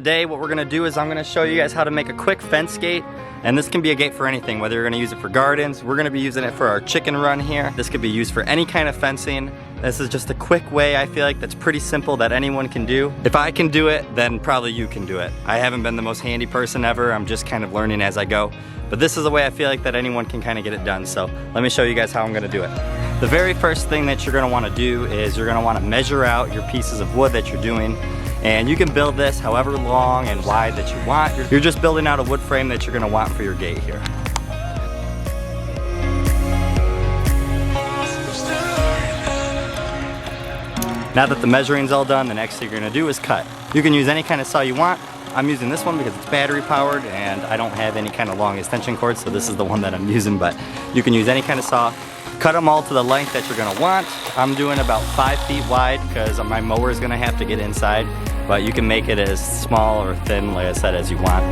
Today what we're going to do is I'm going to show you guys how to make a quick fence gate, and this can be a gate for anything, whether you're going to use it for gardens. We're going to be using it for our chicken run here. This could be used for any kind of fencing. This is just a quick way, I feel like, that's pretty simple that anyone can do. If I can do it, then probably you can do it. I haven't been the most handy person ever. I'm just kind of learning as I go. But this is a way I feel like that anyone can kind of get it done. So let me show you guys how I'm going to do it. The very first thing that you're going to want to do is you're going to want to measure out your pieces of wood that you're doing. And you can build this however long and wide that you want. You're just building out a wood frame that you're going to want for your gate here. Now that the measuring's all done, the next thing you're going to do is cut. You can use any kind of saw you want. I'm using this one because it's battery powered and I don't have any kind of long extension cord, so this is the one that I'm using, but you can use any kind of saw. Cut them all to the length that you're going to want. I'm doing about 5 feet wide because my mower is going to have to get inside, but you can make it as small or thin, like I said, as you want.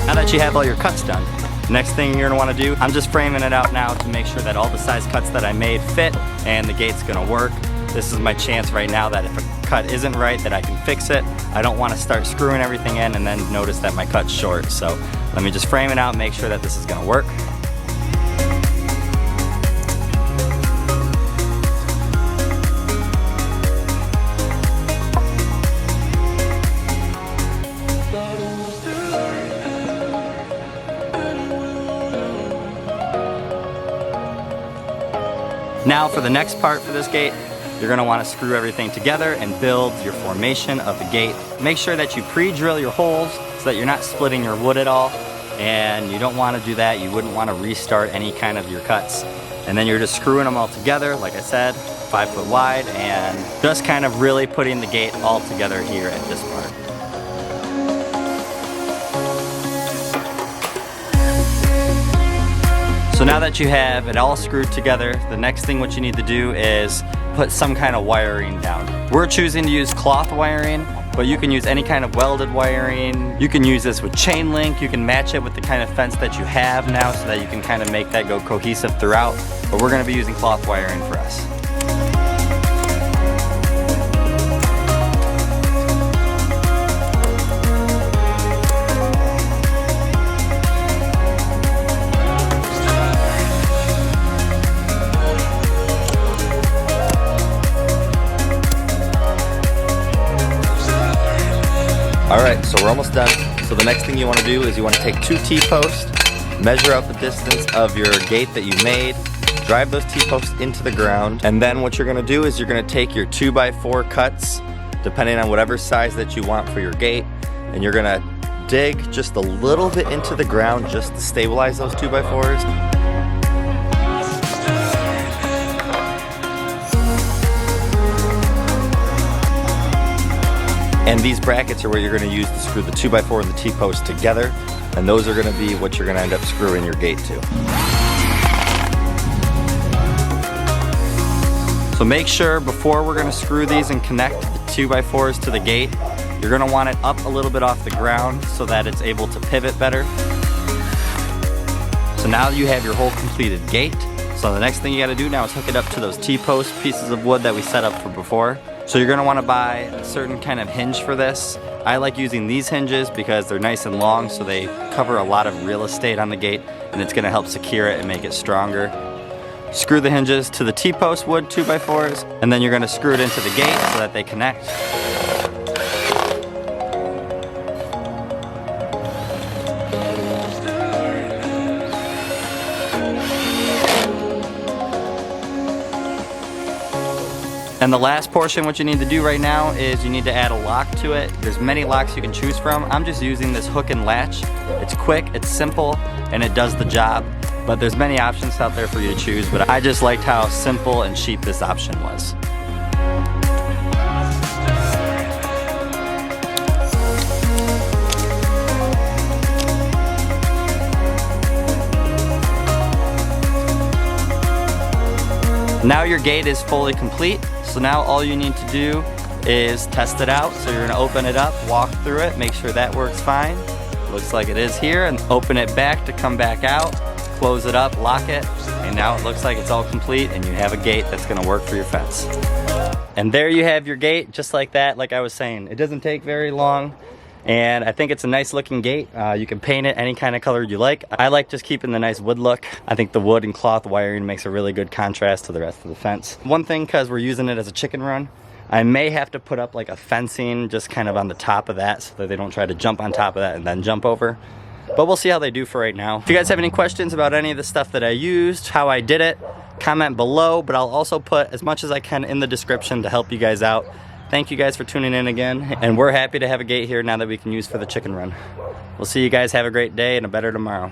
Now that you have all your cuts done, next thing you're going to want to do, I'm just framing it out now to make sure that all the size cuts that I made fit and the gate's going to work. This is my chance right now that if a cut isn't right, that I can fix it. I don't want to start screwing everything in and then notice that my cut's short. So let me just frame it out and make sure that this is going to work. Now for the next part for this gate, you're going to want to screw everything together and build your formation of the gate. Make sure that you pre-drill your holes so that you're not splitting your wood at all, and you don't want to do that. You wouldn't want to restart any kind of your cuts. And then you're just screwing them all together, like I said, 5 foot wide, and just kind of really putting the gate all together here at this part. So now that you have it all screwed together, the next thing what you need to do is put some kind of wiring down. We're choosing to use cloth wiring, but you can use any kind of welded wiring. You can use this with chain link. You can match it with the kind of fence that you have now so that you can kind of make that go cohesive throughout. But we're going to be using cloth wiring for us. Alright, so we're almost done. So the next thing you want to do is you want to take 2 T-posts, measure out the distance of your gate that you made, drive those T-posts into the ground, and then what you're going to do is you're going to take your 2x4 cuts, depending on whatever size that you want for your gate, and you're going to dig just a little bit into the ground just to stabilize those 2x4s. And these brackets are what you're going to use to screw the 2x4 and the T-post together. And those are going to be what you're going to end up screwing your gate to. So make sure before we're going to screw these and connect the 2x4s to the gate, you're going to want it up a little bit off the ground so that it's able to pivot better. So now you have your whole completed gate. So the next thing you got to do now is hook it up to those T-post pieces of wood that we set up for before. So you're going to want to buy a certain kind of hinge for this. I like using these hinges because they're nice and long, so they cover a lot of real estate on the gate, and it's going to help secure it and make it stronger. Screw the hinges to the T-post wood 2x4s, and then you're going to screw it into the gate so that they connect. And the last portion, what you need to do right now is you need to add a lock to it. There's many locks you can choose from. I'm just using this hook and latch. It's quick, it's simple, and it does the job. But there's many options out there for you to choose, but I just liked how simple and cheap this option was. Now your gate is fully complete, so now all you need to do is test it out. So you're going to open it up, walk through it, make sure that works fine. Looks like it is here, and open it back to come back out, close it up, lock it, and now it looks like it's all complete and you have a gate that's gonna work for your fence. And there you have your gate, just like that. Like I was saying, it doesn't take very long, and I think it's a nice looking gate. You can paint it any kind of color you like. I like just keeping the nice wood look. I think the wood and cloth wiring makes a really good contrast to the rest of the fence. One thing, because we're using it as a chicken run, I may have to put up like a fencing just kind of on the top of that so that they don't try to jump on top of that and then jump over. But we'll see how they do for right now. If you guys have any questions about any of the stuff that I used, how I did it, comment below, but I'll also put as much as I can in the description to help you guys out. Thank you guys for tuning in again, and we're happy to have a gate here now that we can use for the chicken run. We'll see you guys. Have a great day and a better tomorrow.